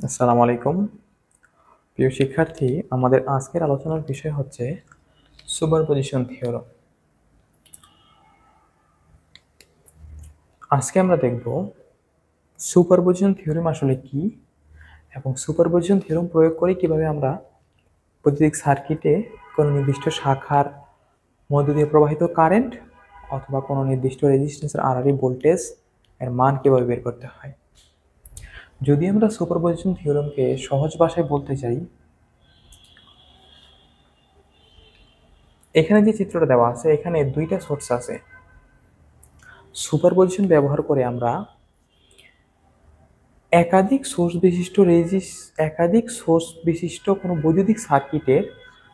আসসালামু আলাইকুম। প্রিয় শিক্ষার্থী, আমাদের আজকের আলোচনার বিষয় হচ্ছে সুপারপজিশন থিওরেম। আজকে আমরা দেখব সুপারপজিশন থিওরেম আসলে কি এবং সুপারপজিশন থিওরেম প্রয়োগ করে কিভাবে আমরা বৈদ্যুতিক সার্কিটে কোনো নির্দিষ্ট শাখার মধ্য দিয়ে প্রবাহিত কারেন্ট অথবা কোনো নির্দিষ্ট রেজিস্ট্যান্সের আড়াআড়ি ভোল্টেজ এর মান কিভাবে বের করতে হয়। যদি আমরা সুপারপজিশন থিওরেমকে সহজ ভাষায় বলতে চাই, এখানে যে চিত্রটা দেওয়া আছে এখানে দুইটা সোর্স আছে। সুপারপজিশন ব্যবহার করে আমরা একাধিক সোর্স বিশিষ্ট কোনো বৈদ্যুতিক সার্কিটের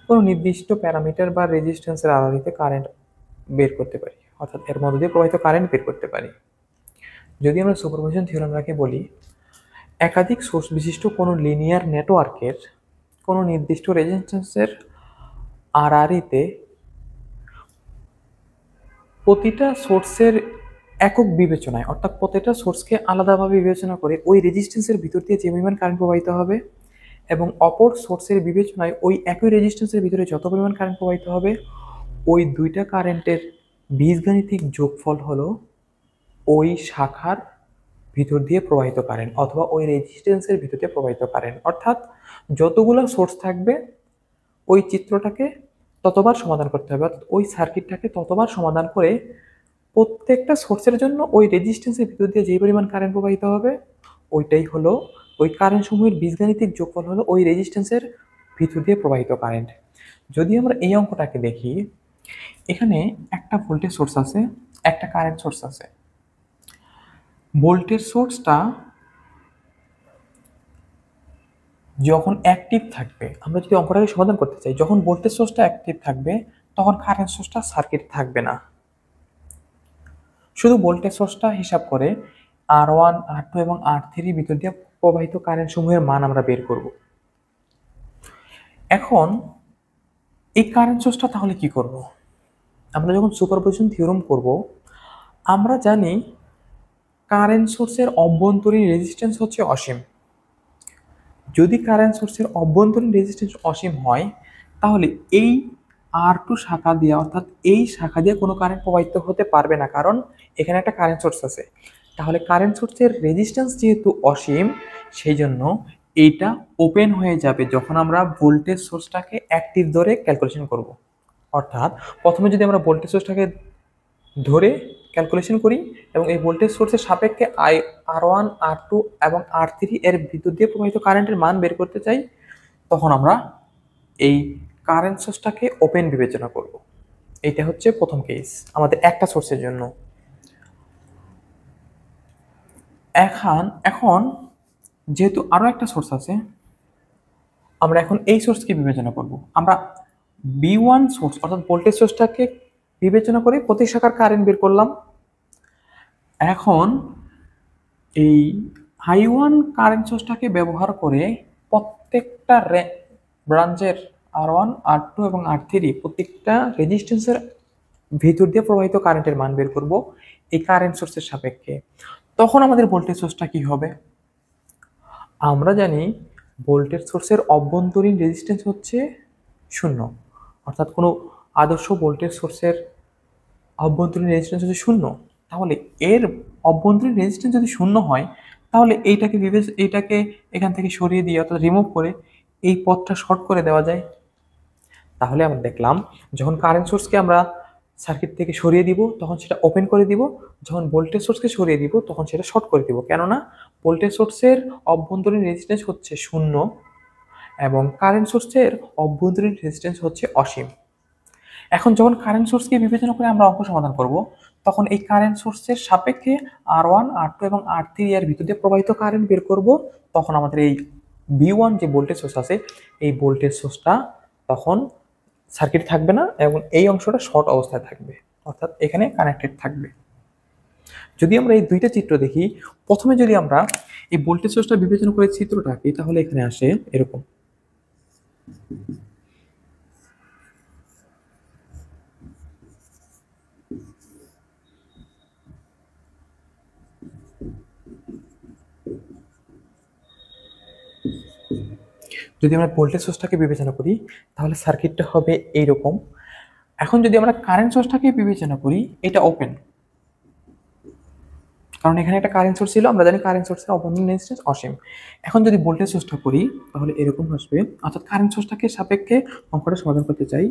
কোনো নির্দিষ্ট প্যারামিটার বা রেজিস্ট্যান্সের আড়াআড়িতে কারেন্ট বের করতে পারি, অর্থাৎ এর মধ্য দিয়ে প্রবাহিত কারেন্ট বের করতে পারি। যদি আমরা সুপারপজিশন থিওরেমটাকে বলি, একাধিক সোর্স বিশিষ্ট কোনো লিনিয়ার নেটওয়ার্কের কোনো নির্দিষ্ট রেজিস্ট্যান্সের আড়াআড়িতে প্রতিটা সোর্সের একক বিবেচনায়, অর্থাৎ প্রতিটা সোর্সকে আলাদাভাবে বিবেচনা করে ওই রেজিস্ট্যান্সের ভিতর দিয়ে যে পরিমাণ কারেন্ট প্রবাহিত হবে এবং অপর সোর্সের বিবেচনায় ওই একই রেজিস্ট্যান্সের ভিতরে যত পরিমাণ কারেন্ট প্রবাহিত হবে, ওই দুইটা কারেন্টের বীজগাণিতিক যোগফল হলো ওই শাখার ভিতর দিয়ে প্রবাহিত কারেন্ট অথবা ওই রেজিস্ট্যান্সের ভিতর দিয়ে প্রবাহিত কারেন্ট। অর্থাৎ যতগুলো সোর্স থাকবে ওই চিত্রটাকে ততবার সমাধান করতে হবে, অর্থাৎ ওই সার্কিটটাকে ততবার সমাধান করে প্রত্যেকটা সোর্সের জন্য ওই রেজিস্ট্যান্সের ভিতর দিয়ে যে পরিমাণ কারেন্ট প্রবাহিত হবে ওইটাই হলো ওই কারেন্ট সমূহের বীজগাণিতিক যোগফল হলো ওই রেজিস্ট্যান্সের ভিতর দিয়ে প্রবাহিত কারেন্ট। যদি আমরা এই অঙ্কটাকে দেখি, এখানে একটা ভোল্টেজ সোর্স আছে, একটা কারেন্ট সোর্স আছে। ভোল্টেজ সোর্সটা যখন অ্যাক্টিভ থাকবে, আমরা যদি অঙ্কটাকে সমাধান করতে চাই, যখন ভোল্টেজ সোর্সটা অ্যাক্টিভ থাকবে তখন কারেন্ট সোর্সটা সার্কিট থাকবে না। শুধু ভোল্টেজ সোর্সটা হিসাব করে R1, R2 এবং R3 ভিতর দিয়ে প্রবাহিত কারেন্ট সমূহের মান আমরা বের করব। এখন এই কারেন্ট সোর্সটা তাহলে কি করব? আমরা যখন সুপারপজিশন থিওরেম করব, আমরা জানি কারেন্ট সোর্সের অভ্যন্তরীণ রেজিস্ট্যান্স হচ্ছে অসীম। যদি কারেন্ট সোর্সের অভ্যন্তরীণ রেজিস্ট্যান্স অসীম হয় তাহলে এই R2 শাখা দিয়ে, অর্থাৎ এই শাখা দিয়ে কোনো কারেন্ট প্রবাহিত হতে পারবে না, কারণ এখানে একটা কারেন্ট সোর্স আছে। তাহলে কারেন্ট সোর্সের রেজিস্ট্যান্স যেহেতু অসীম, সেই জন্য এইটা ওপেন হয়ে যাবে যখন আমরা ভোল্টেজ সোর্সটাকে অ্যাক্টিভ ধরে ক্যালকুলেশন করব। অর্থাৎ প্রথমে যদি আমরা ভোল্টেজ সোর্সটাকে ধরে ক্যালকুলেশন করি এবং এই ভোল্টেজ সোর্সের সাপেক্ষে R1, R2 এবং R3 এর ভিতর দিয়ে প্রবাহিত কারেন্টের মান বের করতে চাই, তখন আমরা এই কারেন্ট সোর্সটাকে ওপেন বিবেচনা করব। এইটা হচ্ছে প্রথম কেস আমাদের একটা সোর্সের জন্য। এখন যেহেতু আরো একটা সোর্স আছে, আমরা এখন এই সোর্সকে বিবেচনা করব। আমরা B1 সোর্স অর্থাৎ ভোল্টেজ সোর্সটাকে বিবেচনা করে প্রতি শাখার কারেন্ট বের করলাম। এখন এই I1 কারেন্ট সোর্সটাকে ব্যবহার করে প্রত্যেকটা ব্রাঞ্চের R1, R2 এবং R3 প্রত্যেকটা রেজিস্ট্যান্সের ভিতর দিয়ে প্রবাহিত কারেন্টের মান বের করব এই কারেন্ট সোর্সের সাপেক্ষে। তখন আমাদের ভোল্টেজ সোর্সটা কি হবে? আমরা জানি ভোল্টেজ সোর্সের অভ্যন্তরীণ রেজিস্ট্যান্স হচ্ছে 0, অর্থাৎ কোনো আদর্শ ভোল্টেজ সোর্সের অভ্যন্তরীণ রেজিস্ট্যান্স হচ্ছে 0। তাহলে এর অভ্যন্তরীণ রেজিস্ট্যান্স যদি 0 হয় তাহলে এইটাকে এখান থেকে সরিয়ে দিয়ে, অর্থাৎ রিমুভ করে এই পথটা শর্ট করে দেওয়া যায়। তাহলে আমরা দেখলাম যখন কারেন্ট সোর্সকে আমরা সার্কিট থেকে সরিয়ে দিব তখন সেটা ওপেন করে দিব, যখন ভোল্টেজ সোর্সকে সরিয়ে দিব তখন সেটা শর্ট করে দিব, কেননা ভোল্টেজ সোর্সের অভ্যন্তরীণ রেজিস্ট্যান্স হচ্ছে 0 এবং কারেন্ট সোর্সের অভ্যন্তরীণ রেজিস্ট্যান্স হচ্ছে অসীম। এখন যখন কারেন্ট সোর্সকে বিবেচনা করে আমরা অঙ্ক সমাধান করব, তখন এই কারেন্ট সোর্সের সাপেক্ষে R1, R2 এবং R3 এর ভিতর দিয়ে প্রবাহিত কারেন্ট বের করব। তখন আমাদের এই B1 যে ভোল্টেজ সোর্স আছে এই ভোল্টেজ সোর্সটা তখন সার্কিট থাকবে না এবং এই অংশটা শর্ট অবস্থায় থাকবে, অর্থাৎ এখানে কানেক্টেড থাকবে। যদি আমরা এই দুইটা চিত্র দেখি, প্রথমে যদি আমরা এই ভোল্টেজ সোর্সটা বিবেচনা করে চিত্রটা আঁকি তাহলে এখানে আসে এরকম। যদি আমরা ভোল্টেজ সোর্সটাকে বিবেচনা করি তাহলে সার্কিটটা হবে এইরকম। এখন যদি আমরা কারেন্ট সোর্সটাকে বিবেচনা করি, এটা ওপেন, কারণ এখানে একটা কারেন্ট সোর্স ছিল, আমরা জানি কারেন্ট সোর্সের অবদান রেজিস্ট্যান্স অসীম। এখন যদি ভোল্টেজ সোর্সটা করি তাহলে এরকম আসবে, অর্থাৎ কারেন্ট সোর্সটাকে সাপেক্ষে অঙ্কটা সমাধান করতে চাই।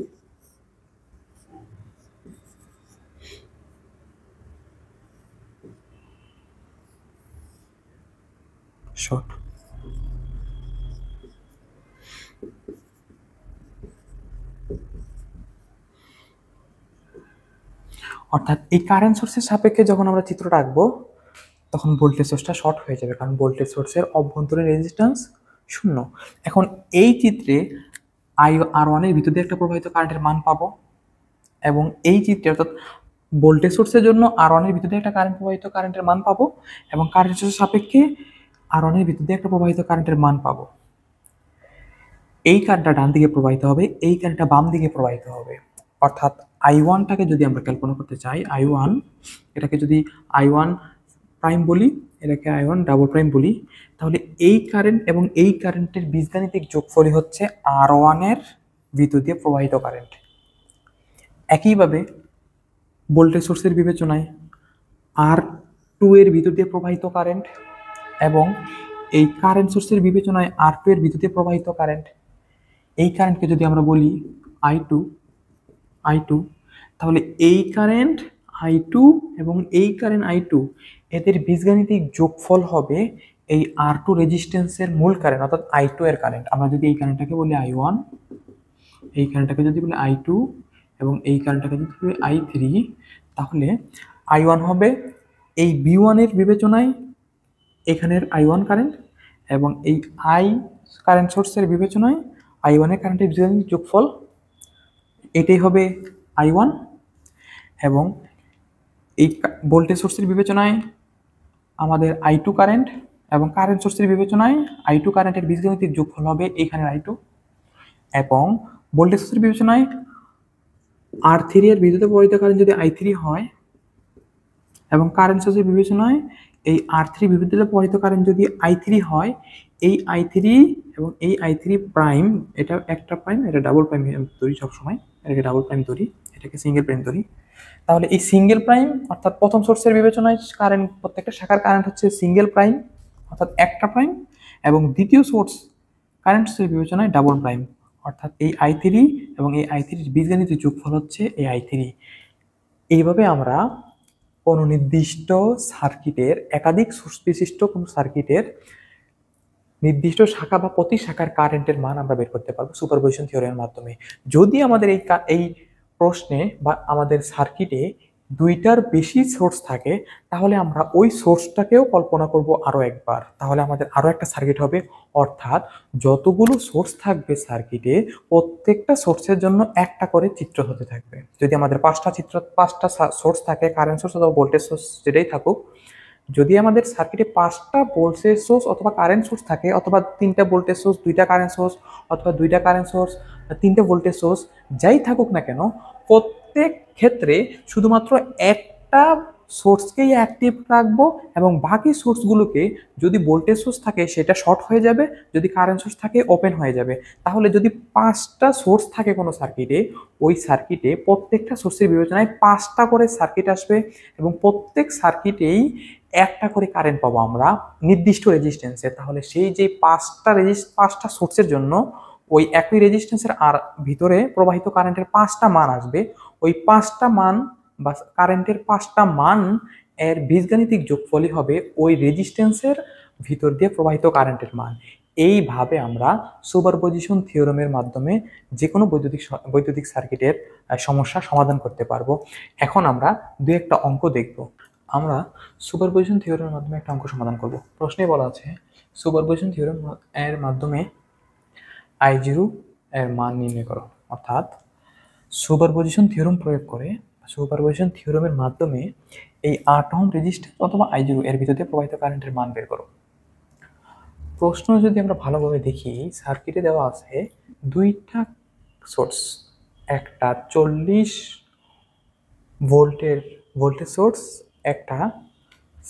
শর্ট, অর্থাৎ এই কারেন্ট সোর্সের সাপেক্ষে যখন আমরা চিত্রটা আঁকবো তখন ভোল্টেজ সোর্সটা শর্ট হয়ে যাবে, কারণ ভোল্টেজ সোর্সের অভ্যন্তরীণ রেজিস্ট্যান্স 0। এখন এই চিত্রে R1 এর ভিতর দিয়ে একটা প্রবাহিত কারেন্টের মান পাবো, এবং এই চিত্রে অর্থাৎ ভোল্টেজ সোর্সের জন্য R1 এর ভিতর দিয়ে একটা প্রবাহিত কারেন্টের মান পাবো, এবং কারেন্ট সোর্সের সাপেক্ষে R1 এর ভিতর দিয়ে একটা প্রবাহিত কারেন্টের মান পাবো। এই কারেন্টটা ডান দিকে প্রবাহিত হবে, এই কারেন্টটা বাম দিকে প্রবাহিত হবে। অর্থাৎ I1টাকে যদি আমরা কল্পনা করতে চাই, I1 এটাকে যদি I1 প্রাইম বলি, এটাকে I1 ডাবল প্রাইম বলি, তাহলে এই কারেন্ট এবং এই কারেন্টের বীজগাণিতিক যোগফলই হচ্ছে R1 এর ভিতর দিয়ে প্রবাহিত কারেন্ট। একইভাবে ভোল্টেজ সোর্সের বিবেচনায় R2 এর ভিতর দিয়ে প্রবাহিত কারেন্ট এবং এই কারেন্ট সোর্সের বিবেচনায় R2 এর ভিতর দিয়ে প্রবাহিত কারেন্ট, এই কারেন্টকে যদি আমরা বলি I2, তাহলে এই কারেন্ট I2 এবং এই কারেন্ট I2 এদের বীজগাণিতিক যোগফল হবে এই R2 রেজিস্ট্যান্সের মূল কারেন্ট, অর্থাৎ I2 এর কারেন্ট। আমরা যদি এই কারেন্টটাকে বলি I1, এই কারেন্টটাকে যদি বলি I2 এবং এই কারেন্টটাকে যদি বলি I3, তাহলে I1 হবে এই B1 এর বিবেচনায় এখানের I1 কারেন্ট, এবং এই I কারেন্ট সোর্সের বিবেচনায় I1 এর কারেন্টের বীজগাণিতিক যোগফল, এটাই হবে I1। এবং এই ভোল্টেজ সোর্সের বিবেচনায় আমাদের I2 কারেন্ট, এবং কারেন্ট সোর্সের বিবেচনায় I2 কারেন্টের বীজগাণিতিক যোগফল হবে এইখানের I2, এবং ভোল্টেজ সোর্সের বিবেচনায় R3 এর বিদ্যুৎ প্রবাহিত কারেন্ট যদি I3 হয়, এবং কারেন্ট সোর্সের বিবেচনায় এই R3 বিদ্যুৎ প্রবাহিত কারেন্ট যদি I3 হয়, এই I3 এবং এই I3 প্রাইম, এটা একটা প্রাইম, এটা ডাবল প্রাইম ধরি সবসময়, এটাকে ডাবল প্রাইম ধরি, এটাকে সিঙ্গেল প্রাইম ধরি। তাহলে এই সিঙ্গেল প্রাইম অর্থাৎ প্রথম সোর্সের বিবেচনায় কারেন্ট, প্রত্যেকটা শাখার কারেন্ট হচ্ছে সিঙ্গেল প্রাইম অর্থাৎ একটা প্রাইম, এবং দ্বিতীয় সোর্স কারেন্ট সোর্সের বিবেচনায় ডাবল প্রাইম, অর্থাৎ এই I3 এবং এই I3 এর বীজগাণিতিক যোগফল হচ্ছে এই I3। এইভাবে আমরা কোনো নির্দিষ্ট সার্কিটের, একাধিক সোর্স বিশিষ্ট কোনো সার্কিটের নির্দিষ্ট শাখা বা প্রতি শাখার কারেন্টের মান আমরা বের করতে পারবো সুপারপজিশন থিওরেমের মাধ্যমে। যদি আমাদের এই প্রশ্নে বা আমাদের সার্কিটে দুইটার বেশি সোর্স থাকে, তাহলে আমরা ওই সোর্সটাকেও কল্পনা করব আরও একবার, তাহলে আমাদের আরও একটা সার্কিট হবে। অর্থাৎ যতগুলো সোর্স থাকবে সার্কিটে, প্রত্যেকটা সোর্সের জন্য একটা করে চিত্র হতে থাকবে। যদি আমাদের পাঁচটা সোর্স থাকে, কারেন্ট সোর্স অথবা ভোল্টেজ সোর্স যেটাই থাকুক, যদি আমাদের সার্কিটে 5টা ভোল্টেজ সোর্স অথবা কারেন্ট সোর্স থাকে, অথবা 3টা ভোল্টেজ সোর্স 2টা কারেন্ট সোর্স, অথবা 2টা কারেন্ট সোর্স 3টে ভোল্টেজ সোর্স, যাই থাকুক না কেন, প্রত্যেক ক্ষেত্রে শুধুমাত্র একটা সোর্সকেই অ্যাক্টিভ রাখবো, এবং বাকি সোর্সগুলোকে, যদি ভোল্টেজ সোর্স থাকে সেটা শর্ট হয়ে যাবে, যদি কারেন্ট সোর্স থাকে ওপেন হয়ে যাবে। তাহলে যদি 5টা সোর্স থাকে কোনো সার্কিটে, ওই সার্কিটে প্রত্যেকটা সোর্সের বিবেচনায় 5টা করে সার্কিট আসবে, এবং প্রত্যেক সার্কিটেই একটা করে কারেন্ট পাবো আমরা নির্দিষ্ট রেজিস্ট্যান্সে। তাহলে সেই যে 5টা সোর্সের জন্য ওই একই রেজিস্ট্যান্সের আর ভিতরে প্রবাহিত কারেন্টের 5টা মান আসবে। ওই 5টা মান বা কারেন্টের 5টা মান এর বীজগাণিতিক যোগফলই হবে ওই রেজিস্ট্যান্সের ভিতর দিয়ে প্রবাহিত কারেন্টের মান। এইভাবে আমরা সুপারপজিশন থিওরেমের মাধ্যমে যে কোনো বৈদ্যুতিক সার্কিটের সমস্যা সমাধান করতে পারবো। এখন আমরা দু একটা অঙ্ক দেখব। আমরা সুপারপজিশন থিওরেমের মাধ্যমে একটা অঙ্ক সমাধান করব। প্রশ্নে বলা আছে সুপারপজিশন থিওরেম এর মাধ্যমে I0 এর মান নির্ণয় করো। অর্থাৎ সুপারপজিশন থিওরেম প্রয়োগ করে, সুপারপজিশন থিওরেমের মাধ্যমে এই 8 ওহম রেজিস্ট্যান্স অথবা I0 এর ভিতর দিয়ে প্রবাহিত কারেন্টের মান বের করো। প্রশ্ন যদি আমরা ভালোভাবে দেখি, সার্কিটে দেওয়া আছে দুইটা সোর্স, একটা 40 ভোল্টের ভোল্টেজ সোর্স, একটা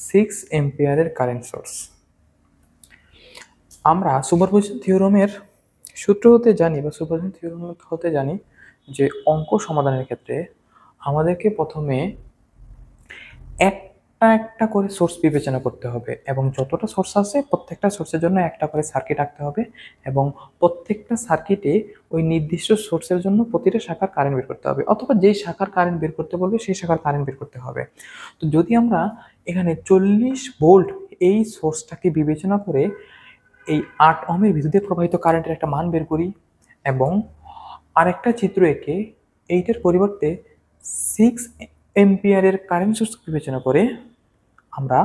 6 এম্পিয়ারের কারেন্ট সোর্স। আমরা সুপারপজিশন থিওরেমের সূত্র হতে জানি বা সুপারপজিশন থিওরেম হতে জানি যে অঙ্ক সমাধানের ক্ষেত্রে আমাদেরকে প্রথমে একটা একটা করে সোর্স বিবেচনা করতে হবে এবং যতটা সোর্স আছে প্রত্যেকটা সোর্সের জন্য একটা করে সার্কিট আঁকতে হবে এবং প্রত্যেকটা সার্কিটে ওই নির্দিষ্ট সোর্সের জন্য প্রতিটা শাখার কারেন্ট বের করতে হবে অথবা যেই শাখার কারেন্ট বের করতে বলবে সেই শাখার কারেন্ট বের করতে হবে। তো যদি আমরা এখানে 40 ভোল্ট এই সোর্সটাকে বিবেচনা করে এই 8 ওহমের বিদ্যুতে প্রবাহিত কারেন্টের একটা মান বের করি এবং আরেকটা চিত্র এঁকে এইটার পরিবর্তে 6 এম্পিয়ারের কারেন্ট সোর্স বিবেচনা করে আমরা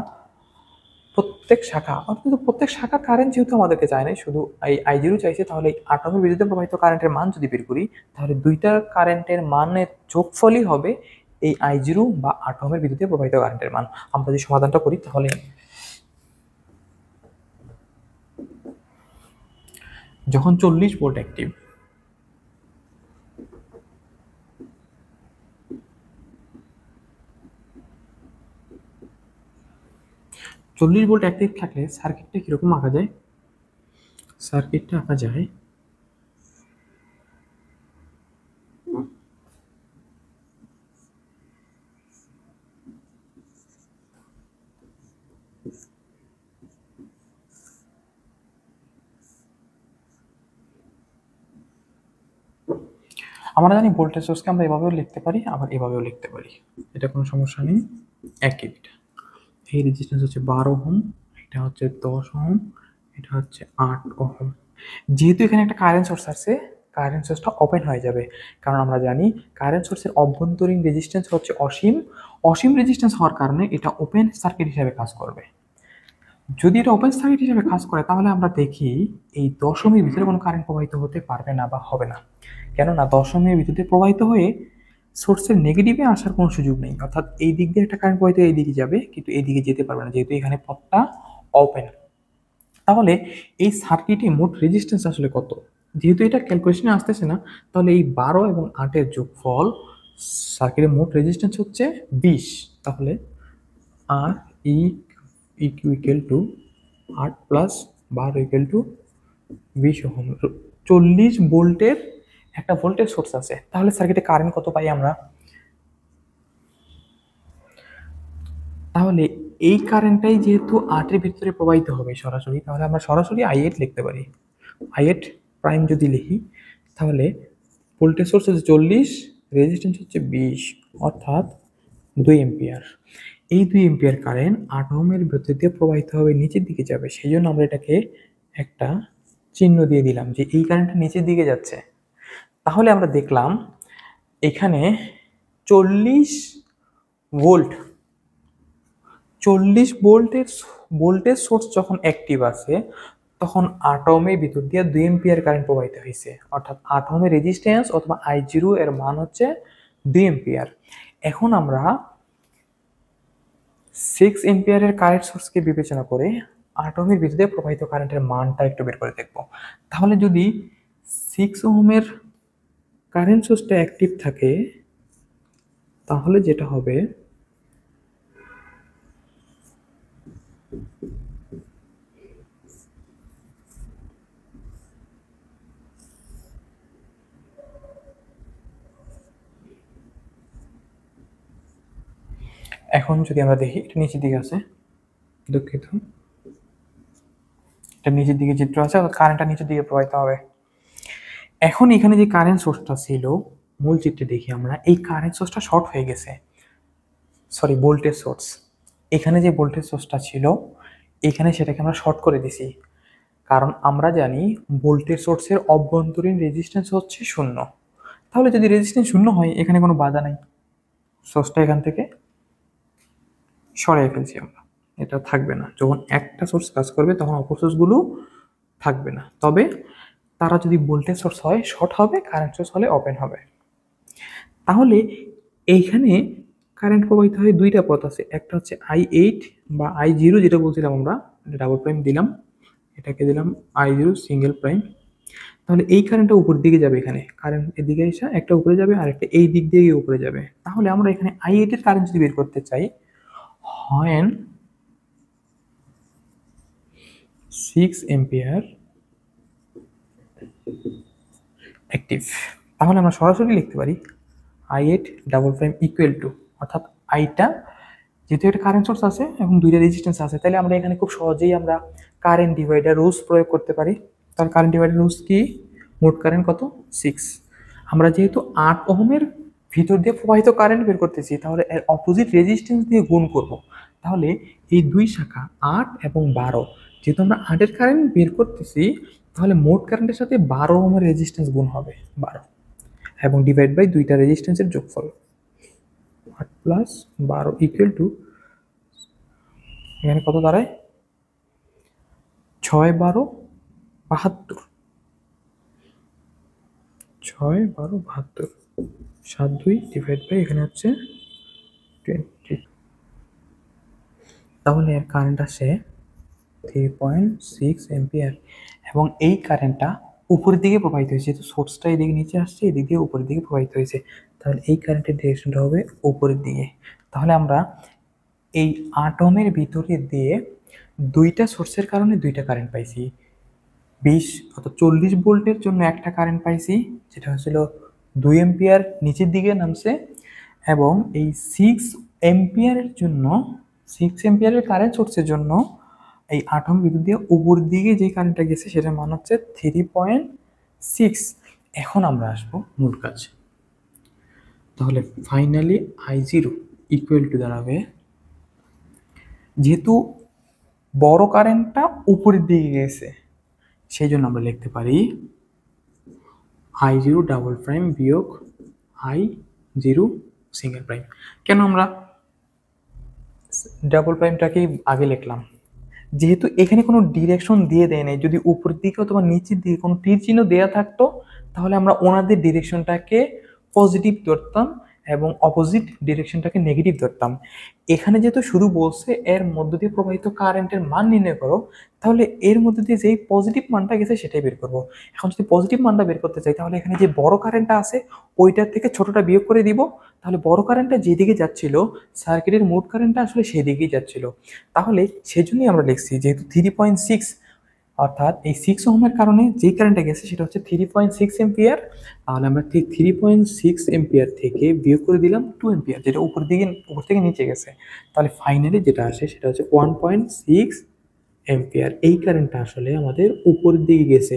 প্রত্যেক শাখা অর্থাৎ প্রত্যেক শাখার কারেন্ট যেহেতু আমাদেরকে চায় না, শুধু এই I0 চাইছে, তাহলে এই 8 ওহমের বিদ্যুতে প্রবাহিত কারেন্টের মান যদি বের করি তাহলে দুইটা কারেন্টের মানের যোগফলই হবে এই I0 বা 8 ওহমের বিদ্যুতে প্রবাহিত কারেন্টের মান। আমরা যদি সমাধানটা করি তাহলে যখন 40 ভোল্ট অ্যাক্টিভ, থাকলে সার্কিটটা কিরকম আঁকা যায়? সার্কিটটা আঁকা যায় আমরা জানি ভোল্টেজ সোর্সকে আমরা এভাবেও লিখতে পারি আবার এভাবেও লিখতে পারি, এটা কোনো সমস্যা নেই, একই। এই রেজিস্ট্যান্স হচ্ছে 12 ওহম, এটা হচ্ছে 10 ওহম, এটা হচ্ছে 8 ওহম। যেহেতু এখানে একটা কারেন্ট সোর্স আছে, কারেন্ট সোর্সটা ওপেন হয়ে যাবে, কারণ আমরা জানি কারেন্ট সোর্সের অভ্যন্তরীণ রেজিস্ট্যান্স হচ্ছে অসীম। অসীম রেজিস্ট্যান্স হওয়ার কারণে এটা ওপেন সার্কিট হিসেবে কাজ করবে। যদি এটা ওপেন সার্কিট হিসেবে কাজ করে তাহলে আমরা দেখি এই 10 ওহমের ভিতরে কোনো কারেন্ট প্রবাহিত হতে পারবে না বা হবে না, কেননা 10 ওহমের ভিতরে প্রবাহিত হয়ে সোর্সের নেগেটিভে আসার কোনো সুযোগ নেই, অর্থাৎ এই দিক দিয়ে একটা কারেন্ট প্রবাহিত এই দিকে যাবে কিন্তু এই দিকে যেতে পারবে না যেহেতু এখানে পথটা ওপেন। তাহলে এই সার্কিটে মোট রেজিস্ট্যান্স আসলে কত? যেহেতু এটা ক্যালকুলেশনে আসতেছে না, তাহলে এই 12 এবং 8-এর যোগফল সার্কিটের মোট রেজিস্ট্যান্স হচ্ছে 20। তাহলে R E equal to 8 plus 12 equal to 20 ohm. 40 ভোল্টের একটা ভোল্টেজ সোর্স আছে, তাহলে সার্কিটে কারেন্ট কত পাই আমরা? তাহলে এই কারেন্টটাই যেহেতু 8-এর ভিতরে প্রবাহিত হবে সরাসরি, তাহলে আমরা সরাসরি I8 লিখতে পারি। I8 প্রাইম যদি লিখি তাহলে ভোল্টেজ সোর্স হচ্ছে 40, রেজিস্ট্যান্স হচ্ছে 20, অর্থাৎ 2 এম্পিয়ার। এই 2 এম্পিয়ার কারেন্ট 8 ওহমের ভেতর দিয়ে প্রবাহিত হবে, নিচের দিকে যাবে, সেই জন্য আমরা এটাকে একটা চিহ্ন দিয়ে দিলাম যে এই কারেন্টটা নিচের দিকে যাচ্ছে। তাহলে আমরা দেখলাম এখানে 40 ভোল্ট 40 ভোল্টের ভোল্টেজ সোর্স যখন অ্যাক্টিভ আছে তখন 8 ওহমের ভিতর দিয়ে 2 এম্পিয়ার কারেন্ট প্রবাহিত হয়েছে, অর্থাৎ 8 ওহমের রেজিস্ট্যান্স অথবা I0 এর মান হচ্ছে 2 এম্পিয়ার। এখন আমরা 6 এম্পিয়ারের কারেন্ট সোর্সকে বিবেচনা করে 8 ওহমের ভিতর দিয়ে প্রবাহিত কারেন্টের মানটা একটু বের করে দেখব। তাহলে যদি 6 ওহমের কারেন্ট সোর্সটা অ্যাক্টিভ থাকে তাহলে যেটা হবে এখন যদি আমরা দেখি এটা নিচের দিকে আছে, দুঃখিত, এটা নিচের দিকে চিত্র আছে, অর্থাৎ কারেন্টটা নিচের দিকে প্রবাহিত হবে। এখন এখানে যে কারেন্ট সোর্সটা ছিল মূল চিত্রে দেখি আমরা এই কারেন্ট সোর্সটা শর্ট হয়ে গেছে, সরি ভোল্টেজ সোর্স, এখানে যে ভোল্টেজ সোর্সটা ছিল এখানে সেটাকে আমরা শর্ট করে দিছি, কারণ আমরা জানি ভোল্টেজ সোর্সের অভ্যন্তরীণ রেজিস্ট্যান্স হচ্ছে 0। তাহলে যদি রেজিস্ট্যান্স 0 হয় এখানে কোনো বাধা নাই, সোর্সটা এখান থেকে সরিয়ে ফেলছি আমরা, এটা থাকবে না। যখন একটা সোর্স কাজ করবে তখন অপর সোর্সগুলো থাকবে না, তবে তারা যদি ভোল্টেজ সোর্স হয় শর্ট হবে, কারেন্ট সোর্স হলে ওপেন হবে। তাহলে এইখানে কারেন্ট প্রবাহিত হয়ে দুইটা পথ আছে, একটা হচ্ছে I8 বা I0 যেটা বলছিলাম আমরা, ডাবল প্রাইম দিলাম, এটাকে দিলাম I0 সিঙ্গেল প্রাইম। তাহলে এই কারেন্টটা উপর দিকে যাবে, এখানে কারেন্ট এদিকে এসে একটা উপরে যাবে আর একটা এই দিক দিয়ে উপরে যাবে। তাহলে আমরা এখানে I8 এর কারেন্ট যদি বের করতে চাই, when 6 এম্পিয়ার অ্যাক্টিভ। তাহলে আমরা সরাসরি লিখতে পারি I8 double prime equal two, অর্থাৎ আইটা যেহেতু একটা কারেন্ট সোর্স আছে এবং দুইটা রেজিস্ট্যান্স আছে, তাহলে আমরা এখানে খুব সহজেই আমরা কারেন্ট ডিভাইডার রুলস প্রয়োগ করতে পারি। তাহলে কারেন্ট ডিভাইডার রুলস কি? মোট কারেন্ট কত? 6। আমরা যেহেতু 8 ওহমের ভিতর দিয়ে প্রবাহিত কারেন্ট বের করতেছি, তাহলে এর অপোজিট রেজিস্ট্যান্স দিয়ে গুণ করব। তাহলে এই দুই শাখা 8 এবং 12, যেহেতু আমরা 8-এর কারেন্ট বের করতেছি, তাহলে মোট কারেন্টের সাথে 12 ওহমের রেজিস্ট্যান্স গুণ হবে 12, এবং ডিভাইড বাই দুইটা রেজিস্ট্যান্সের যোগফল। 8 প্লাস 12 ইকুয়াল টু, এখানে কত দাঁড়ায়? 6 12 72, 6 12 72, 7 2 ডিভাইড বাই এখানে হচ্ছে 20। তাহলে এর কারেন্ট আসে 3.6 এম্পিয়ার, এবং এই কারেন্টটা উপরের দিকে প্রবাহিত হয়েছে, যেহেতু সোর্সটা এদিকে নিচে আসছে, এদিক দিয়ে উপরের দিকে প্রবাহিত হয়েছে, তাহলে এই কারেন্টের ডিরেকশনটা হবে উপরের দিকে। তাহলে আমরা এই 8 ওহমের ভিতরে দিয়ে দুইটা সোর্সের কারণে দুইটা কারেন্ট পাইছি। 20 অর্থাৎ 40 ভোল্টের জন্য একটা কারেন্ট পাইছি, যেটা হচ্ছিল 2 এম্পিয়ার নিচের দিকে নামছে, এবং এই 6 এম্পিয়ারের জন্য, 6 এম্পিয়ারের কারেন্ট সোর্সের জন্য এই 8 ওহম বিদ্যুৎ দিয়ে উপর দিকে যে কারেন্টটা গেছে সেটার মান হচ্ছে 3.6। এখন আমরা আসবো মূল কাজ। তাহলে ফাইনালি I0 ইকুয়াল টু দাঁড়াবে, যেহেতু বড় কারেন্টটা উপরের দিকে গেছে, সেই জন্য আমরা লিখতে পারি I0 ডাবল প্রাইম বিয়োগ I0 সিঙ্গেল প্রাইম। কেন আমরা ডাবল প্রাইমটাকেই আগে লিখলাম? যেহেতু এখানে কোনো ডিরেকশন দিয়ে দেয় নাই, যদি উপরের দিকে অথবা নিচের দিকে কোনো তীর চিহ্ন দেওয়া থাকতো, তাহলে আমরা ওনাদের ডিরেকশনটাকে পজিটিভ ধরতাম এবং অপোজিট ডিরেকশনটাকে নেগেটিভ ধরতাম। এখানে যেহেতু শুধু বলছে এর মধ্য দিয়ে প্রবাহিত কারেন্টের মান নির্ণয় করো, তাহলে এর মধ্যে দিয়ে যেই পজিটিভ মানটা গেছে সেটাই বের করবো। এখন যদি পজিটিভ মানটা বের করতে চাই, তাহলে এখানে যে বড় কারেন্টটা আছে ওইটার থেকে ছোটটা বিয়োগ করে দিব, তাহলে বড় কারেন্টটা যেদিকে যাচ্ছিল সার্কিটের মোট কারেন্টটা আসলে সেদিকেই যাচ্ছিল। তাহলে সেজন্যই আমরা লিখছি, যেহেতু 3.6, অর্থাৎ এই 6 ওহমের কারণে যেই কারেন্টটা গেছে সেটা হচ্ছে 3.6 এম্পিয়ার। তাহলে আমরা ঠিক 3.6 এম্পিয়ার থেকে বিয়োগ করে দিলাম 2 এম্পিয়ার, যেটা উপর থেকে নিচে গেছে। তাহলে ফাইনালি যেটা আসে সেটা হচ্ছে 1.6 এম্পিয়ার। এই কারেন্টটা আসলে আমাদের উপরের দিকে গেছে,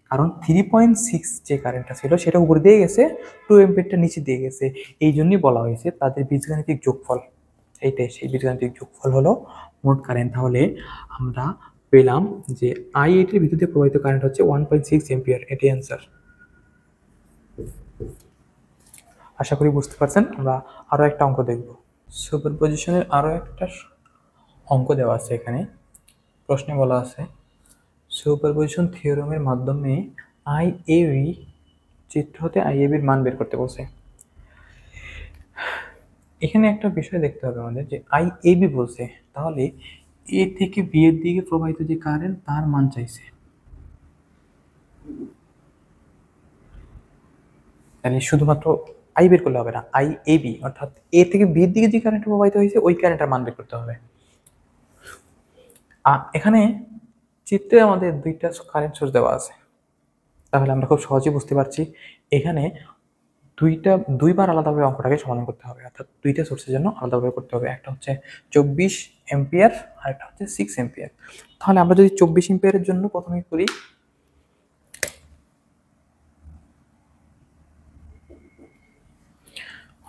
কারণ 3.6 যে কারেন্টটা ছিল সেটা উপর দিয়ে গেছে, 2 এম্পিয়ারটা নিচে দিয়ে গেছে। এই জন্যই বলা হয়েছে তাদের বীজগাণিতিক যোগফল। এইটাই সেই বীজগাণিতিক যোগফল হলো মোট কারেন্ট। তাহলে আমরা পেলাম যে I8 এর ভিতর দিয়ে প্রবাহিত কারেন্ট হচ্ছে 1.6 এম্পিয়ার। এটাই অ্যান্সার। আশা করি বুঝতে পারছেন। আমরা আরও একটা অঙ্ক দেখব। সুপারপজিশনের আরও একটা অঙ্ক দেওয়া আছে এখানে। প্রশ্নে বলা আছে সুপারপজিশন থিওরেমের মাধ্যমে IAB চিত্র হতে IABর মান বের করতে বলছে। এখানে একটা বিষয় দেখতে হবে আমাদের, যে IAB বলছে, তাহলে এ থেকে বি এর দিকে প্রবাহিত যে কারেন্ট তার মান চাইছে। তাহলে শুধুমাত্র আই বের করলে হবে না, IAB অর্থাৎ এ থেকে বি এর দিকে যে কারেন্ট প্রবাহিত হয়েছে ওই কারেন্টের মান বের করতে হবে। এখানে চিত্রে আমাদের দুইটা কারেন্ট সোর্স দেওয়া আছে, তাহলে আমরা খুব সহজেই বুঝতে পারছি এখানে দুইবার আলাদাভাবে অঙ্কটাকে সমাধান করতে হবে, অর্থাৎ দুইটা সোর্সের জন্য আলাদাভাবে করতে হবে। একটা হচ্ছে 24 এম্পিয়ার আর একটা হচ্ছে 6 এম্পিয়ার। তাহলে আমরা যদি 24 এম্পিয়ারের জন্য প্রথমে করি,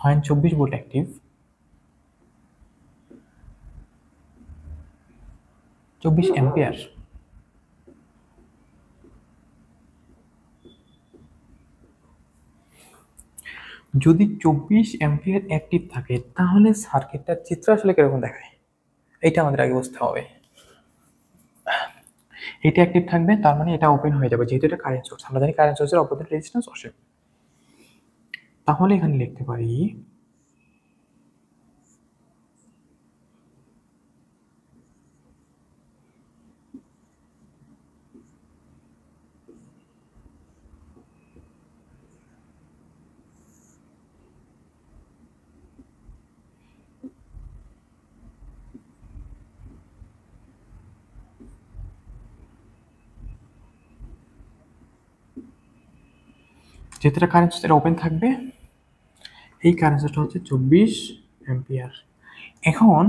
হয় 24 ভোল্ট অ্যাক্টিভ, 24 এম্পিয়ার, যদি 24 এম্পিয়ার অ্যাক্টিভ থাকে, তাহলে সার্কিটটার চিত্র আসলে কিরকম দেখায় এটা আমাদের আগে বুঝতে হবে। এটা অ্যাক্টিভ থাকবে, তার মানে এটা ওপেন হয়ে যাবে, যেহেতু এটা কারেন্ট সোর্স। আমরা জানি কারেন্ট সোর্সের অপোজিট রেজিস্ট্যান্স অসীম। তাহলে এখানে লিখতে পারি যেহেতু এটা কারেন্ট সোর্স এটা ওপেন থাকবে, এই কারেন্ট সোর্সটা হচ্ছে 24 অ্যাম্পিয়ার। এখন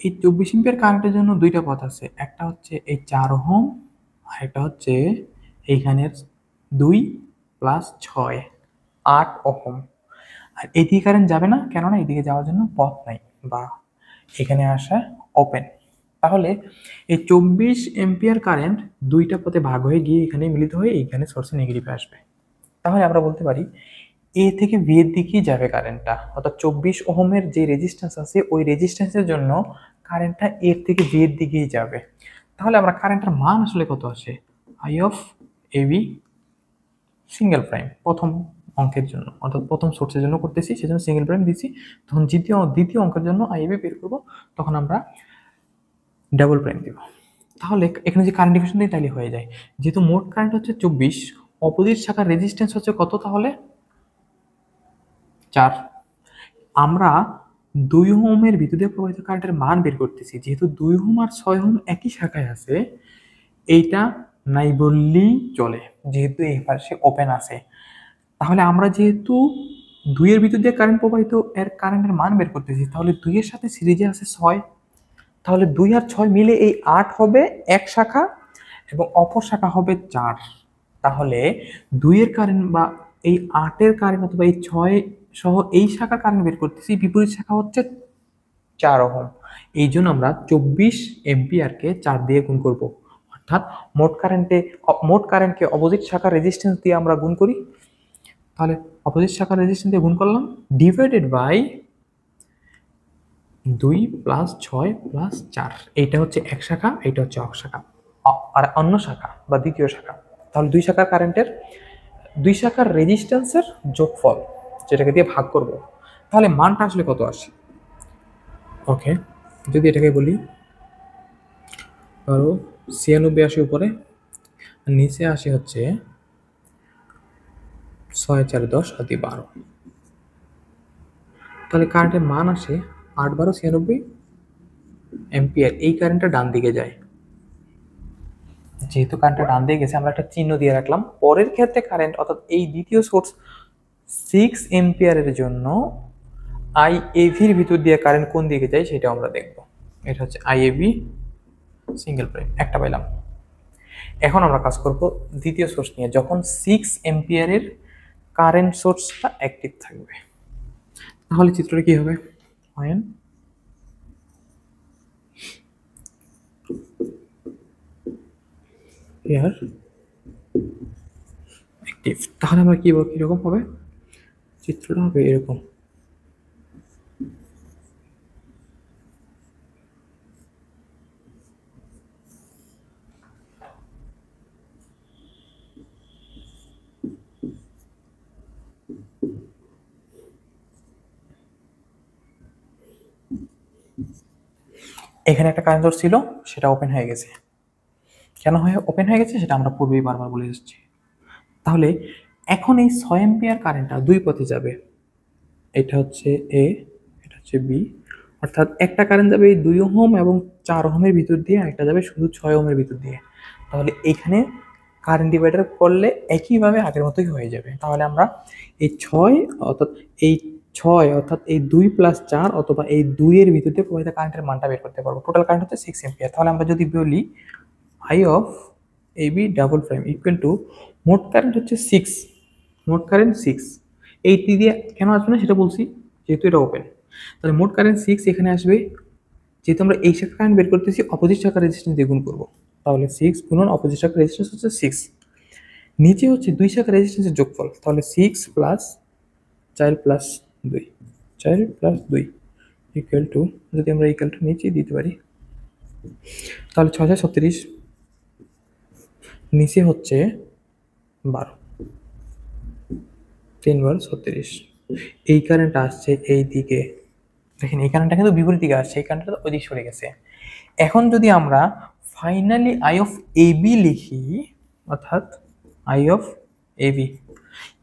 এই 24 এম্পিয়ার কারেন্টের জন্য দুইটা পথ আছে, একটা হচ্ছে এই 4 ওহম আর একটা হচ্ছে এইখানের 2 প্লাস 6 8 ওহম। আর এইদিকে কারেন্ট যাবে না, কেননা এইদিকে যাওয়ার জন্য পথ নাই বা এখানে আসা ওপেন। তাহলে এই 24 এম্পিয়ার কারেন্ট দুইটা পথে ভাগ হয়ে গিয়ে এখানে মিলিত হয়ে এইখানে সোর্সে নেগেটিভে আসবে। তাহলে আমরা বলতে পারি এ থেকে বি এর দিকেই যাবে কারেন্টটা, অর্থাৎ 24 ওহমের যে রেজিস্ট্যান্স আছে ওই রেজিস্ট্যান্সের জন্য কারেন্টটা এর থেকে বি এর দিকেই যাবে। তাহলে আমরা কারেন্টের মান আসলে কত আসে, I of A B single prime প্রথম অঙ্কের জন্য, অর্থাৎ প্রথম সোর্সের জন্য করতেছি সেজন্য সিঙ্গেল প্রাইম দিচ্ছি। তখন দ্বিতীয় অঙ্কের জন্য আই এ বি বের করবো, তখন আমরা ডাবল প্রাইম দিব। তাহলে এখানে যে কারেন্ট ডিভিশন দিই তাহলে হয়ে যায়, যেহেতু মোট কারেন্ট হচ্ছে 24, অপোজিট শাখার রেজিস্ট্যান্স হচ্ছে কত, তাহলে 4। আমরা 2 ওহমের ভিতর দিয়ে প্রবাহিত কারেন্টের মান বের করতেছি, যেহেতু 2 ওহম আর 6 ওহম একই শাখায় আছে, এইটা নাই বললেই চলে যেহেতু এই পাশে ওপেন আছে। তাহলে আমরা যেহেতু 2 এর ভিতর দিয়ে কারেন্ট প্রবাহিত এর কারেন্টের মান বের করতেছি, তাহলে 2 এর সাথে সিরিজে আছে 6, তাহলে 2 আর 6 মিলে এই 8 হবে এক শাখা এবং অপর শাখা হবে 4। তাহলে 2 এর কারেন্ট বা এই 8 এর কারেন্ট অথবা এই 6 সহ এই শাখার কারেন্ট বের করতেছি, বিপরীত শাখা হচ্ছে 4 ওহম। এই জন্য আমরা 24 এম্পিয়ারকে 4 দিয়ে গুণ করব, অর্থাৎ মোট কারেন্টকে অপোজিট শাখার রেজিস্ট্যান্স দিয়ে আমরা গুণ করি। তাহলে অপোজিট শাখার রেজিস্ট্যান্স দিয়ে গুণ করলাম, ডিভাইডেড বাই 2 প্লাস 6 প্লাস 4। এইটা হচ্ছে এক শাখা, এইটা হচ্ছে অক শাখা আর অন্য শাখা বা দ্বিতীয় শাখা। তাহলে দুই শাখার রেজিস্ট্যান্সের যোগফল যেটাকে দিয়ে ভাগ করব, তাহলে মানটা আসলে কত আসে। ওকে, যদি এটাকে বলি ধরো 96 আসে উপরে, নিচে আসে হচ্ছে 6 4 10 আর 12, তাহলে কারেন্টের মান আসে 8 12 96 এম্পিয়ার। এই কারেন্টটা ডান দিকে যায়, যেহেতু কারেন্টটা ডান দিকে গেছে আমরা একটা চিহ্ন দিয়ে রাখলাম। পরের ক্ষেত্রে কারেন্ট অর্থাৎ এই দ্বিতীয় সোর্স 6 এম্পিয়ারের জন্য আইএভির ভিতর দিয়ে কারেন্ট কোন দিকে যায় সেটা আমরা দেখব। এটা হচ্ছে আইএভি সিঙ্গেল প্রাইম, একটা পাইলাম। এখন আমরা কাজ করব দ্বিতীয় সোর্স নিয়ে, যখন 6 এম্পিয়ারের কারেন্ট সোর্সটা অ্যাক্টিভ থাকবে। তাহলে চিত্রটা কি হবে, when here অ্যাক্টিভ, তাহলে আমরা কিরকম হবে চিত্রটা, হবে এরকম। এখানে একটা কারেন্ট সোর্স ছিল, সেটা ওপেন হয়ে গেছে। কেন ওপেন হয়ে গেছে সেটা আমরা পূর্বেই বারবার বলে এসেছি। তাহলে এখন এই 6 এম্পিয়ার কারেন্টটা দুই পথে যাবে, এটা হচ্ছে এ, এটা হচ্ছে বি, অর্থাৎ একটা কারেন্ট যাবে এই 2 ওহম এবং 4 ওহমের ভিতর দিয়ে, একটা যাবে শুধু 6 ওহমের ভিতর দিয়ে। তাহলে এখানে কারেন্ট ডিভাইডার করলে একইভাবে আগের মতোই হয়ে যাবে। তাহলে আমরা এই 6 অর্থাৎ এই 6 অর্থাৎ এই 2 প্লাস 4 অথবা এই 2 এর ভিতর দিয়ে প্রবাহিত কারেন্টের মানটা বের করতে পারবো। টোটাল কারেন্ট হচ্ছে 6 এম্পিয়ার। তাহলে আমরা যদি বলি I of A B double prime equal to, মোট কারেন্ট হচ্ছে 6, মোট কারেন্ট 6, এইটি দিয়ে কেন আসবে না সেটা বলছি, যেহেতু এটা ওপেন। তাহলে মোট কারেন্ট 6 এখানে আসবে, যেহেতু আমরা এই শাখা কারেন্ট বের করতেছি অপোজিট শাখার রেজিস্ট্যান্স দিয়ে গুণ করবো, তাহলে 6 গুণন অপোজিট শাখার রেজিস্ট্যান্স হচ্ছে 6। নিচে হচ্ছে দুই শাখার রেজিস্ট্যান্সের যোগফল, তাহলে 6 plus 4 plus 2, 4 plus 2 equal to, যদি আমরা ইকুয়ালটা নিচে দিতে পারি তাহলে 6 6 36, নিচে হচ্ছে 12, 3 বার 36। এই কারেন্ট আসছে এই দিকে, দেখেন এই কারেন্টটা কিন্তু বিপরীত দিকে আসছে, এই কারেন্টটা ওই দিকে সরে গেছে। এখন যদি আমরা finally I of A B লিখি, অর্থাৎ আই অফ এ বি,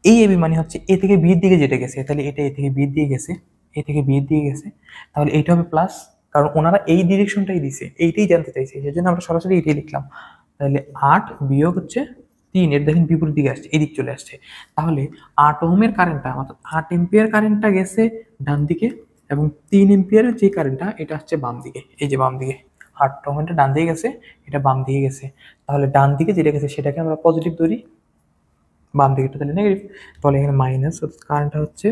এই এ বি মানে হচ্ছে এ থেকে বির দিকে যেটা গেছে, তাহলে এটা এ থেকে বির দিয়ে গেছে, এ থেকে বির দিয়ে গেছে, তাহলে এইটা হবে প্লাস, কারণ ওনারা এই ডিরেকশনটাই দিছে, এইটাই জানতে চাইছে, সেই জন্য আমরা সরাসরি এটাই লিখলাম। তাহলে 8 বিয়োগ হচ্ছে 3 এর দেখেন বিপরীত দিকে আসছে, এদিক চলে আসছে। তাহলে 8 ওহমের কারেন্টটা অর্থাৎ 8 এম্পিয়ার কারেন্টটা গেছে ডান দিকে, এবং 3 এম্পিয়ারের যে কারেন্টটা এটা হচ্ছে বাম দিকে, এই যে বাম দিকে 8 ওহমটা ডান দিকে গেছে, এটা বাম দিকে গেছে। তাহলে ডান দিকে যেটা গেছে সেটাকে আমরা পজিটিভ ধরি, বাম দিকেটা তাহলে নেগেটিভ। তাহলে এখানে মাইনাস, কারেন্টটা হচ্ছে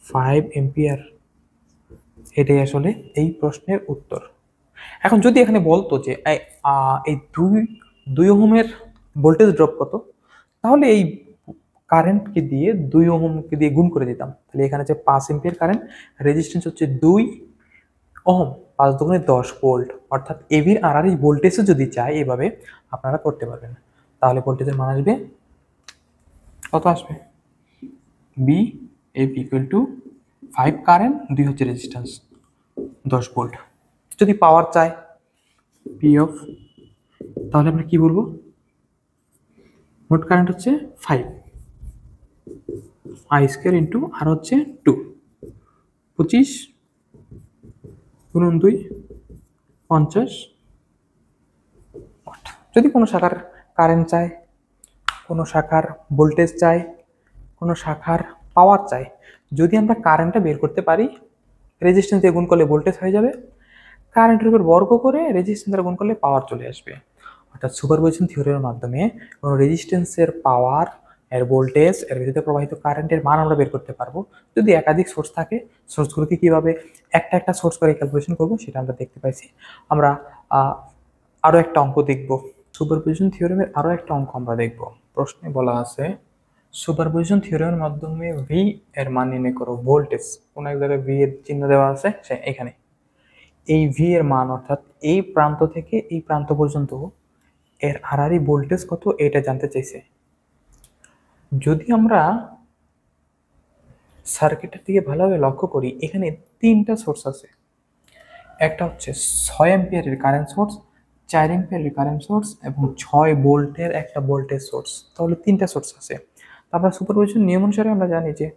5 এম্পিয়ার। এটাই আসলে এই প্রশ্নের উত্তর। এখন যদি এখানে বলতো যে এই দুই ওহমের ভোল্টেজ ড্রপ কত, তাহলে এই কারেন্টকে দিয়ে 2 ওহমকে দিয়ে গুণ করে দিতাম। তাহলে এখানে হচ্ছে 5 এম্পিয়ার কারেন্ট, রেজিস্ট্যান্স হচ্ছে 2 ওহম, 5 দুগুণে 10 ভোল্ট। অর্থাৎ এবির আর আর এই ভোল্টেজও যদি চাই এভাবে আপনারা করতে পারবেন। তাহলে ভোল্টেজের মান আসবে কত আসবে, B F equal to 5 current, 2 হচ্ছে রেজিস্ট্যান্স, 10 ভোল্ট। যদি পাওয়ার চাই পি অফ, তাহলে আমরা কি বলবো, মোট কারেন্ট হচ্ছে 5 আই স্কোয়ার ইন্টু আর হচ্ছে 2, 25 গুণন 2 50 ওয়াট। যদি কোনো শাখার কারেন্ট চাই, কোনো শাখার ভোল্টেজ চাই, কোনো শাখার পাওয়ার চাই, যদি আমরা কারেন্টটা বের করতে পারি, রেজিস্ট্যান্স দিয়ে গুণ করলে ভোল্টেজ হয়ে যাবে, কারেন্টের উপর বর্গ করে রেজিস্ট্যান্স দ্বারা গুণ করলে পাওয়ার চলে আসবে। অর্থাৎ সুপারপজিশন থিওরির মাধ্যমে কোনো রেজিস্ট্যান্সের পাওয়ার, এর ভোল্টেজ, এর ভিতরে প্রবাহিত কারেন্টের মান আমরা বের করতে পারবো। যদি একাধিক সোর্স থাকে, সোর্সগুলোকে কীভাবে একটা একটা সোর্স করে ক্যালকুলেশন করবো সেটা আমরা দেখতে পাইছি। আমরা আরও একটা অঙ্ক দেখব, সুপারপজিশন থিওরিমের আরও একটা অঙ্ক আমরা দেখব। প্রশ্নে বলা আছে সুপারপজিশন থিওরিমের মাধ্যমে ভি এর মান নির্ণয় করো। ভোল্টেজ কোনো এক জায়গায় ভি এর চিহ্ন দেওয়া আছে, সে এখানে এই ভি এর মান, অর্থাৎ এই প্রান্ত থেকে এই প্রান্ত পর্যন্ত এর আড়াআড়ি ভোল্টেজ কত এটা জানতে চাইছে। যদি আমরা সার্কিটের দিকে ভালোভাবে লক্ষ্য করি, এখানে 3টা সোর্স আছে। একটা হচ্ছে 6 এম্পিয়ারের কারেন্ট সোর্স, 4 এম্পিয়ারের কারেন্ট সোর্স এবং 6 ভোল্টের একটা ভোল্টেজ সোর্স। তাহলে 3টা সোর্স আছে। আমরা সুপারপজিশন নিয়ম অনুসারে আমরা জানি যে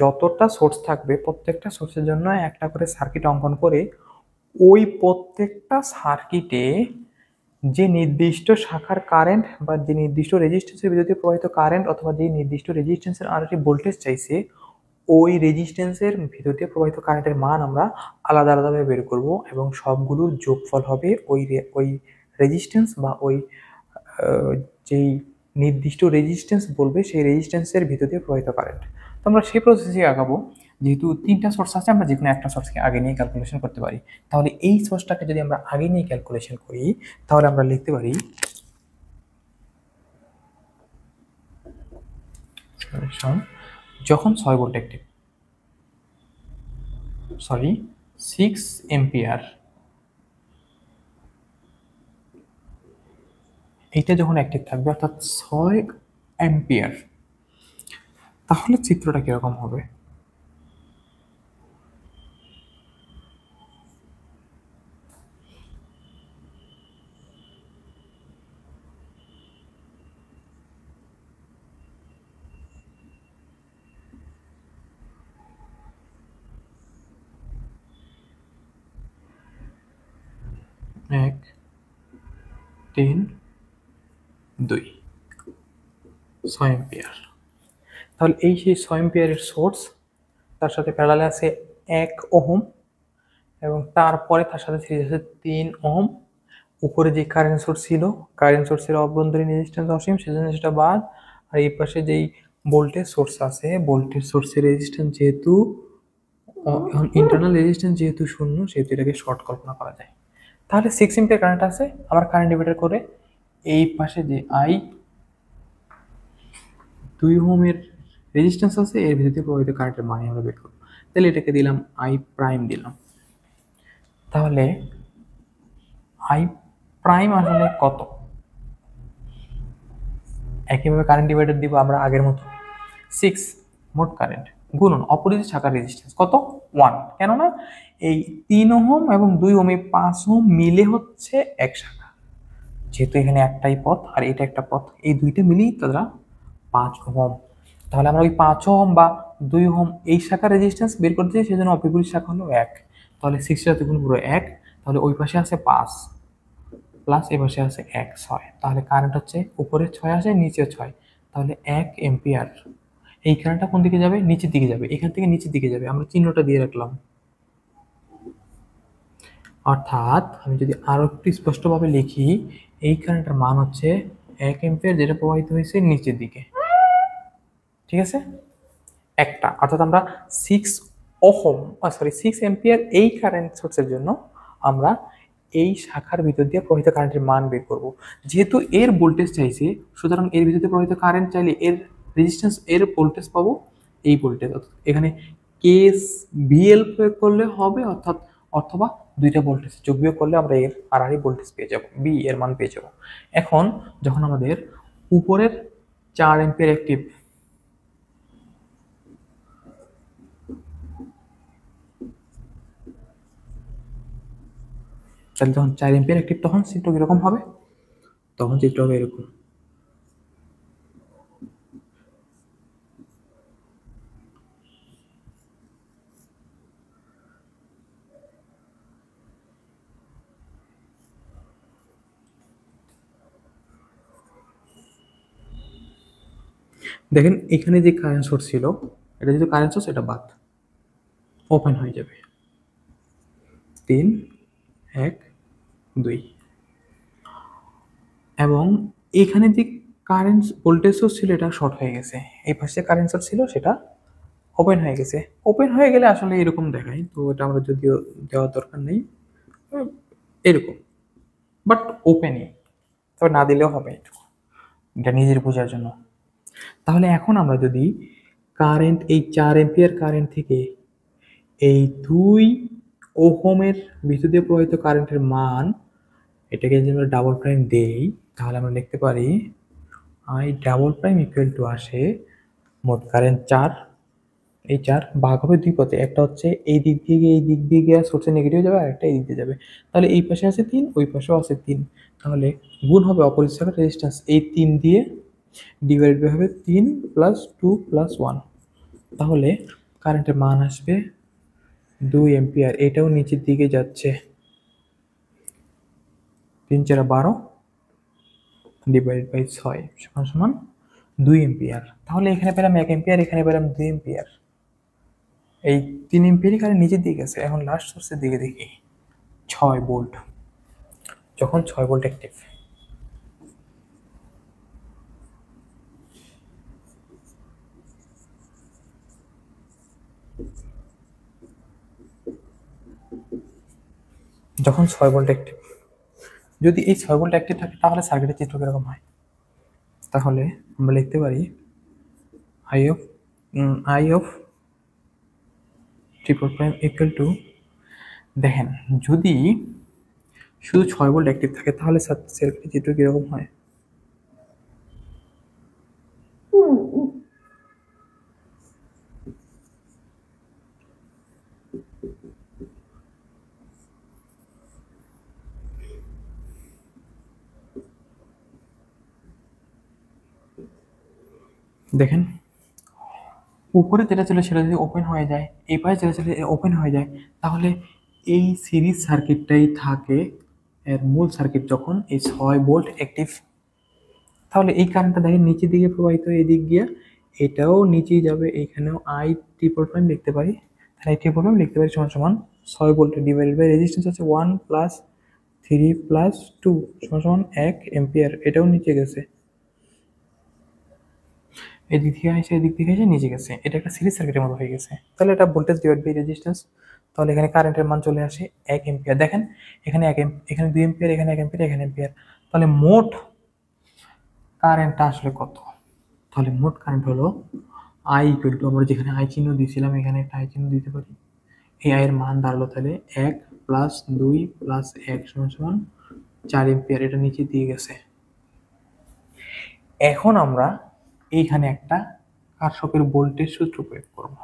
যতটা সোর্স থাকবে প্রত্যেকটা সোর্সের জন্য একটা করে সার্কিট অঙ্কন করে ওই প্রত্যেকটা সার্কিটে যে নির্দিষ্ট শাখার কারেন্ট বা যে নির্দিষ্ট রেজিস্ট্যান্সের বিরুদ্ধে প্রবাহিত কারেন্ট অথবা যে নির্দিষ্ট রেজিস্ট্যান্সের আরেকটি ভোল্টেজ চাইছে, ওই রেজিস্ট্যান্সের ভিতর দিয়ে প্রবাহিত কারেন্টের মান আমরা আলাদা আলাদাভাবে বের করব এবং সবগুলোর যোগফল হবে ওই রেজিস্ট্যান্স বা ওই যেই নির্দিষ্ট রেজিস্ট্যান্স বলবে সেই রেজিস্ট্যান্সের ভিতর দিয়ে প্রবাহিত কারেন্ট। তো আমরা সেই প্রসেসে আগাবো। যেহেতু 3টা সোর্স আছে, আমরা যে কোনো একটা সোর্সকে আগে নিয়ে ক্যালকুলেশন করতে পারি। তাহলে এই সোর্সটাকে যদি আমরা আগে নিয়ে ক্যালকুলেশন করি, তাহলে আমরা লিখতে পারি যখন 6 ভোল্ট অ্যাক্টিভ, 6 এম্পিয়ার, এইটা যখন অ্যাক্টিভ থাকবে অর্থাৎ 6 অ্যাম্পিয়ার, তাহলে চিত্রটা কিরকম হবে। এক 3 2 6 এম্পিয়ার। তাহলে এই সেই 6 এম্পিয়ারের সোর্স, তার সাথে প্যারালালে আছে 1 ওহম এবং তারপরে তার সাথে সিরিজ আছে 3 ওহম। উপরে যে কারেন্ট সোর্স ছিল, কারেন্ট সোর্সের অভ্যন্তরীণ রেজিস্ট্যান্স অসীম, সেজন্য সেটা বাদ। আর এই পাশে যেই ভোল্টেজ সোর্স আছে, ভোল্টেজ সোর্সের রেজিস্ট্যান্স যেহেতু ইন্টারনাল রেজিস্ট্যান্স যেহেতু শূন্য, সেহেতু এটাকে শর্ট কল্পনা করা যায়। তাহলে 6 এম্পিয়ার কারেন্ট আছে, আবার কারেন্ট ডিভাইডার করে এই পাশে যে আই 2 ওহমের রেজিস্ট্যান্স আছে, এর ভিতরে প্রবাহিত কারেন্টের মান আমরা বের করব। তাহলে এটাকে দিলাম আই প্রাইম দিলাম। তাহলে আই প্রাইম আসলে কত, একইভাবে কারেন্ট ডিভাইডার দিব আমরা আগের মতো, 6 মোট কারেন্ট গুণন অপরিচিত শাখার রেজিস্ট্যান্স কত, 1। কেননা এই 3 ওহম এবং 2 ওহম, এই 5 ওহম মিলে হচ্ছে এক শাখা, যেহেতু এখানে একটাই পথ আর এটা একটা পথ, এই দুইটা মিলেই তারা 5 ওহম। তাহলে আমরা ওই 5 ওহম বা 2 ওহম এই শাখার রেজিস্ট্যান্স বের করতে চাই, সেজন্য অপরিচিত শাখা হলো 1। তাহলে 6 এর সাথে গুণ পুরো 1, তাহলে ওই পাশে আছে 5, প্লাস এ পাশে আছে 1 6, তাহলে কারেন্ট হচ্ছে উপরে 6 আসে নিচে 6, তাহলে 1 এম্পিয়ার। এই কারেন্টটা কোন দিকে যাবে? নিচের দিকে যাবে, এখান থেকে নিচের দিকে যাবে, আমরা চিহ্নটা দিয়ে রাখলাম। অর্থাৎ আমি যদি আরো একটু স্পষ্টভাবে লিখি, এই কারেন্টের মান হচ্ছে 1 এম্পিয়ার, যেটা প্রবাহিত হয়েছে নিচের দিকে। ঠিক আছে, একটা, অর্থাৎ আমরা 6 এম্পিয়ার এই কারেন্ট সোর্সের জন্য আমরা এই শাখার ভিতর দিয়ে প্রবাহিত কারেন্টের মান বের করব। যেহেতু এর ভোল্টেজ চাইছে, সুতরাং এর ভিতর দিয়ে প্রবাহিত কারেন্ট চাইলে এর রেজিস্ট্যান্স, এর ভোল্টেজ পাবো এই ভোল্টেজ। এখানে কেস ভিএল প্রয়োগ করলে হবে, অথবা দুইটা ভোল্টেজ যোগ বিয়োগ করলে আমরা এর আড়াআড়ি ভোল্টেজ পেয়ে যাব, বি এর মান পেয়ে যাব। এখন যখন আমাদের উপরের 4 এম্পিয়ার অ্যাক্টিভ, তাহলে যখন 4 এম্পিয়ার অ্যাক্টিভ তখন চিত্র কিরকম হবে? তখন চিত্র হবে এরকম। দেখেন এখানে যে কারেন্ট সোর্স ছিল, এটা যেহেতু কারেন্ট সোর্স, এটা বাদ, ওপেন হয়ে যাবে। 3 1 2, এবং এখানে যে কারেন্ট ভোল্টেজ সোর্স ছিল এটা শর্ট হয়ে গেছে, এই পাশে কারেন্ট সোর্স ছিল সেটা ওপেন হয়ে গেছে। ওপেন হয়ে গেলে আসলে এরকম দেখায়, তো এটা আমরা যদিও দেওয়ার দরকার নেই, এরকম, বাট ওপেনই, তবে না দিলেও হবে, এটা নিজের বোঝার জন্য। তাহলে এখন আমরা যদি কারেন্ট, এই 4 এম্পিয়ার কারেন্ট থেকে এই 2 ওহমের ভিতর দিয়ে প্রবাহিত কারেন্টের মান, এটাকে যদি আমরা ডাবল প্রাইম দেই, তাহলে আমরা লিখতে পারি I double prime equal two আসে মোট কারেন্ট 4, এই 4 ভাগ হবে 2 পথে, একটা হচ্ছে এই দিক দিয়ে গিয়ে এই দিক দিয়ে গিয়ে সোর্সে নেগেটিভ যাবে, আর একটা এই দিক দিয়ে যাবে, তাহলে এই পাশে আছে 3, ওই পাশেও আছে 3, তাহলে গুণ হবে অপোজিট সাইডের রেজিস্ট্যান্স, এই 3 দিয়ে ডিভাইড বাই হবে 3 প্লাস 2 প্লাস 1, তাহলে কারেন্টের মান আসবে 2 এম্পিয়ার। এটাও নিচের দিকে যাচ্ছে, 3 4 12 ডিভাইড বাই 6 সমান সমান 2 এম্পিয়ার। তাহলে এখানে পেলাম 1 এম্পিয়ার, এখানে পেলাম 2 এম্পিয়ার। এই 3 এম্পিয়ারই কারেন্ট নিচের দিকে গেছে। এখন লাস্ট সোর্সের দিকে দেখি, 6 ভোল্ট, যখন 6 ভোল্ট অ্যাক্টিভ, যখন 6 ভোল্ট অ্যাক্টিভ, যদি এই 6 ভোল্ট অ্যাক্টিভ থাকে তাহলে সার্কিটের চিত্র কিরকম হয়? তাহলে আমরা লিখতে পারি I of triple prime equal two, দেখেন যদি শুধু 6 ভোল্ট অ্যাক্টিভ থাকে তাহলে সার্কিটের চিত্র কিরকম হয়? দেখেন উপরে যেটা ছিল সেটা যদি ওপেন হয়ে যায়, এই পাশে যেটা ছিল ওপেন হয়ে যায়, তাহলে এই সিরিজ সার্কিটটাই থাকে এর মূল সার্কিট যখন এই 6 ভোল্ট অ্যাক্টিভ। তাহলে এই কারেন্টটা দেখেন নিচের দিকে প্রবাহিত, এই দিক দিয়ে এটাও নিচেই যাবে, এইখানেও আই ট্রিপল প্রাইম লিখতে পারি, তাহলে এই ট্রিপল প্রাইম লিখতে পারি সমান সমান 6 ভোল্ট ডিভাইডেড বাই রেজিস্ট্যান্স হচ্ছে 1 প্লাস 3 প্লাস 2 সমান সমান 1 এম্পিয়ার, এটাও নিচে গেছে, এদিক থেকে আসে এদিক থেকে এসে নিচে গেছে, এটা একটা সিরিজ সার্কিটের মতো হয়ে গেছে। তাহলে এটা ভোল্টেজ ডিভাইড বাই রেজিস্ট্যান্স, তাহলে এখানে কারেন্টের মান চলে আসে 1 এম্পিয়ার। দেখেন এখানে এখানে 2 এম্পিয়ার, এখানে 1 এম্পিয়ার, এখানে এম্পিয়ার, তাহলে মোট কারেন্টটা আসলে কত? তাহলে মোট কারেন্ট হলো আই ইকুয়াল টু, আমরা যেখানে আই চিহ্ন দিয়েছিলাম এখানে একটা আই চিহ্ন দিতে পারি, এই আয়ের মান দাঁড়ালো তাহলে 1 প্লাস 2 প্লাস 1 সমান সমান 4 এম্পিয়ার, এটা নিচে দিয়ে গেছে। এখন আমরা এইখানে একটা কারশফের ভোল্টেজ সূত্র প্রয়োগ করব।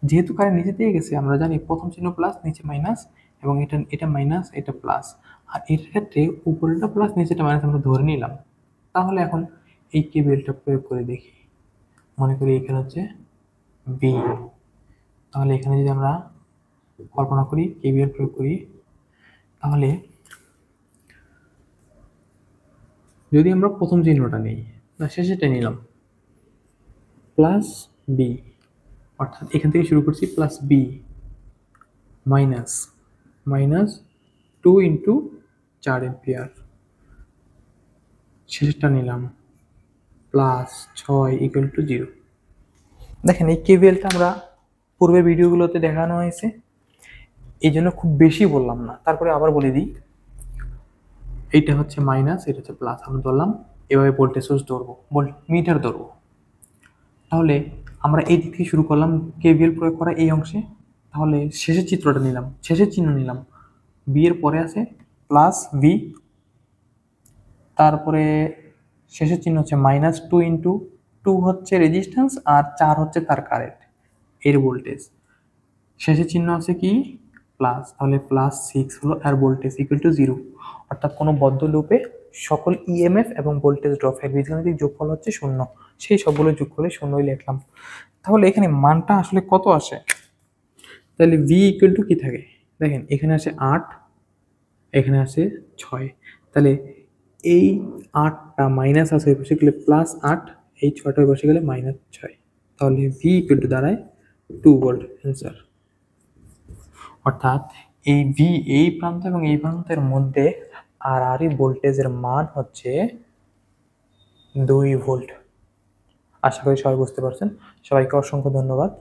যেহেতু কারেন্ট নিচে দিয়ে গেছে, আমরা জানি প্রথম চিহ্ন প্লাস নিচে মাইনাস, এবং এটা মাইনাস এটা প্লাস, আর এর ক্ষেত্রে উপরেটা প্লাস নিচেটা মাইনাস আমরা ধরে নিলাম। তাহলে এখন এই কেবিএলটা প্রয়োগ করে দেখি, মনে করি এখানে হচ্ছে বি, তাহলে এখানে যদি আমরা কল্পনা করি কেবিএল প্রয়োগ করি, তাহলে যদি আমরা প্রথম চিহ্নটা নিই, না শেষেরটা নিলাম, প্লাস বি, অর্থাৎ এখান থেকে শুরু করছি plus B minus minus 2 into 4 ampere, শেষেরটা নিলাম প্লাস 6 ইকুয়াল টু 0। দেখেন এই কেভিএলটা আমরা পূর্বের ভিডিওগুলোতে দেখানো হয়েছে, এই জন্য খুব বেশি বললাম না, তারপরে আবার বলে দিই, এইটা হচ্ছে মাইনাস, এটা হচ্ছে প্লাস, আমরা ধরলাম এভাবে ভোল্টেজ সোর্স ধরবো, মিটার ধরবো। তাহলে আমরা এই দিক থেকে শুরু করলাম কেভিএল প্রয়োগ করা এই অংশে, তাহলে শেষের চিত্রটা নিলাম, শেষের চিহ্ন নিলাম, বি এর পরে আছে প্লাস ভি, তারপরে শেষের চিহ্ন হচ্ছে মাইনাস 2 ইন্টু 2 হচ্ছে রেজিস্ট্যান্স আর 4 হচ্ছে তার কারেন্ট এর ভোল্টেজ, শেষের চিহ্ন আছে কি প্লাস, তাহলে প্লাস 6 হলো আর ভোল্টেজ ইকুয়াল টু 0, অর্থাৎ কোনো বদ্ধ লুপে সকল ইএমএফ এবং ভোল্টেজ ড্রপ এর বীজগাণিতিক যোগফল হচ্ছে 0, সেই সবগুলো যোগ করে 0ই লিখলাম। তাহলে এখানে মানটা আসলে কত আসে, তাহলে ভি ইকুয়াল টু কি থাকে, দেখেন এখানে আছে 8, এখানে আছে 6, তাহলে এই 8টা মাইনাস আছে ওই পাশে গেলে প্লাস 8, এই 6টা ওই পাশে গেলে মাইনাস 6, তাহলে ভি ইকুয়াল টু দাঁড়ায় 2 ভোল্ট অ্যান্সার। অর্থাৎ এই ভি এই প্রান্ত এবং এই প্রান্তের মধ্যে আর আরই ভোল্টেজের মান হচ্ছে 2 ভোল্ট। আশা করি সবাই বুঝতে পারছেন, সবাইকে অসংখ্য ধন্যবাদ।